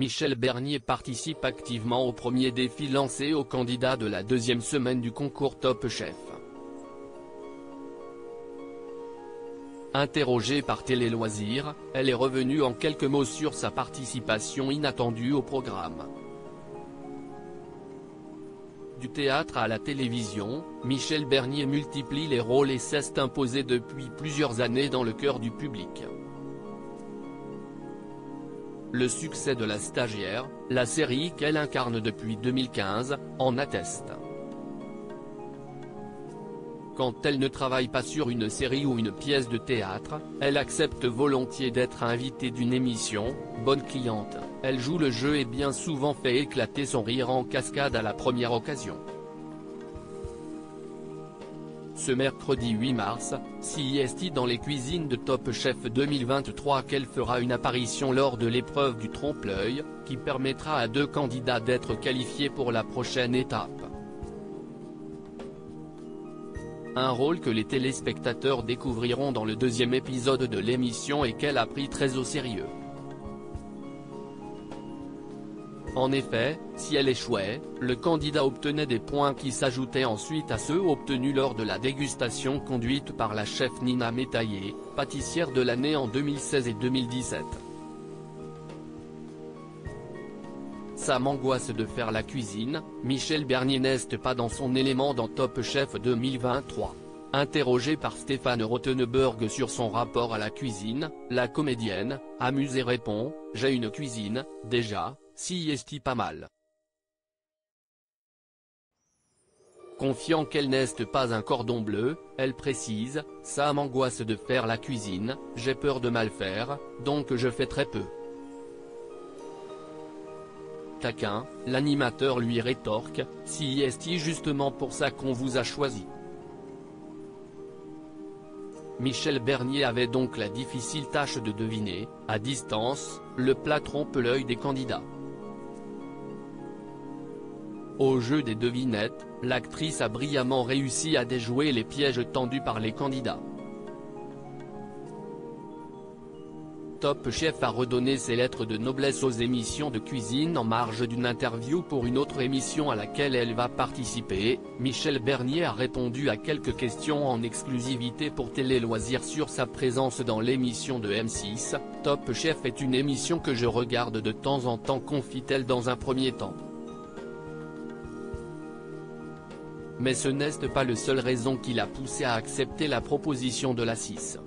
Michel Bernier participe activement au premier défi lancé aux candidats de la deuxième semaine du concours Top Chef. Interrogée par Télé Loisirs, elle est revenue en quelques mots sur sa participation inattendue au programme. Du théâtre à la télévision, Michel Bernier multiplie les rôles et s'est imposé depuis plusieurs années dans le cœur du public. Le succès de La Stagiaire, la série qu'elle incarne depuis 2015, en atteste. Quand elle ne travaille pas sur une série ou une pièce de théâtre, elle accepte volontiers d'être invitée d'une émission, bonne cliente, elle joue le jeu et bien souvent fait éclater son rire en cascade à la première occasion. Ce mercredi 8 mars, CIST dans les cuisines de Top Chef 2023 qu'elle fera une apparition lors de l'épreuve du trompe-l'œil, qui permettra à 2 candidats d'être qualifiés pour la prochaine étape. Un rôle que les téléspectateurs découvriront dans le deuxième épisode de l'émission et qu'elle a pris très au sérieux. En effet, si elle échouait, le candidat obtenait des points qui s'ajoutaient ensuite à ceux obtenus lors de la dégustation conduite par la chef Nina Métaillé, pâtissière de l'année en 2016 et 2017. Ça m'angoisse de faire la cuisine, Michel Bernier n'est pas dans son élément dans Top Chef 2023. Interrogée par Stéphane Rothenberg sur son rapport à la cuisine, la comédienne, amusée répond « J'ai une cuisine, déjà, si est pas mal ». Confiant qu'elle n'est pas un cordon bleu, elle précise « Ça m'angoisse de faire la cuisine, j'ai peur de mal faire, donc je fais très peu ». Taquin, l'animateur lui rétorque « Si est justement pour ça qu'on vous a choisi ». Michel Bernier avait donc la difficile tâche de deviner, à distance, le plat trompe-l'œil des candidats. Au jeu des devinettes, l'actrice a brillamment réussi à déjouer les pièges tendus par les candidats. Top Chef a redonné ses lettres de noblesse aux émissions de cuisine en marge d'une interview pour une autre émission à laquelle elle va participer. Michel Bernier a répondu à quelques questions en exclusivité pour Télé Loisirs sur sa présence dans l'émission de M6. Top Chef est une émission que je regarde de temps en temps, confie-t-elle dans un premier temps. Mais ce n'est pas la seule raison qui l'a poussé à accepter la proposition de la 6.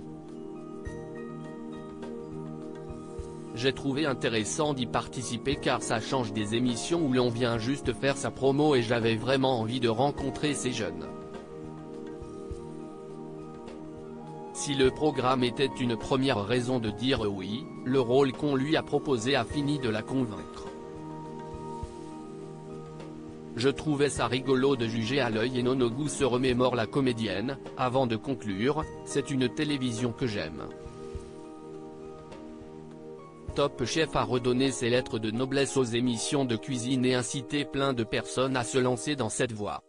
J'ai trouvé intéressant d'y participer car ça change des émissions où l'on vient juste faire sa promo et j'avais vraiment envie de rencontrer ces jeunes. Si le programme était une première raison de dire oui, le rôle qu'on lui a proposé a fini de la convaincre. Je trouvais ça rigolo de juger à l'œil et non au goût, se remémore la comédienne, avant de conclure, c'est une télévision que j'aime. Top Chef a redonné ses lettres de noblesse aux émissions de cuisine et incité plein de personnes à se lancer dans cette voie.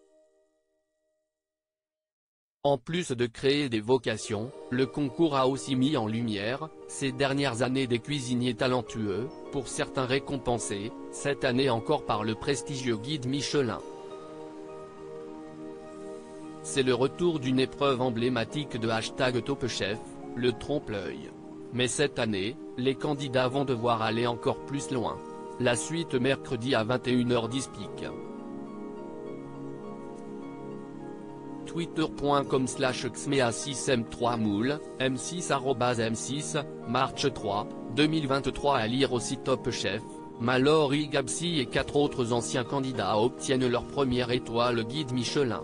En plus de créer des vocations, le concours a aussi mis en lumière, ces dernières années, des cuisiniers talentueux, pour certains récompensés, cette année encore par le prestigieux guide Michelin. C'est le retour d'une épreuve emblématique de #TopChef, le trompe-l'œil. Mais cette année, les candidats vont devoir aller encore plus loin. La suite mercredi à 21h10 pic. Twitter.com/xmea6m3moule, m6 March 3, 2023. À lire aussi Top Chef, Mallory Gabsi et 4 autres anciens candidats obtiennent leur première étoile guide Michelin.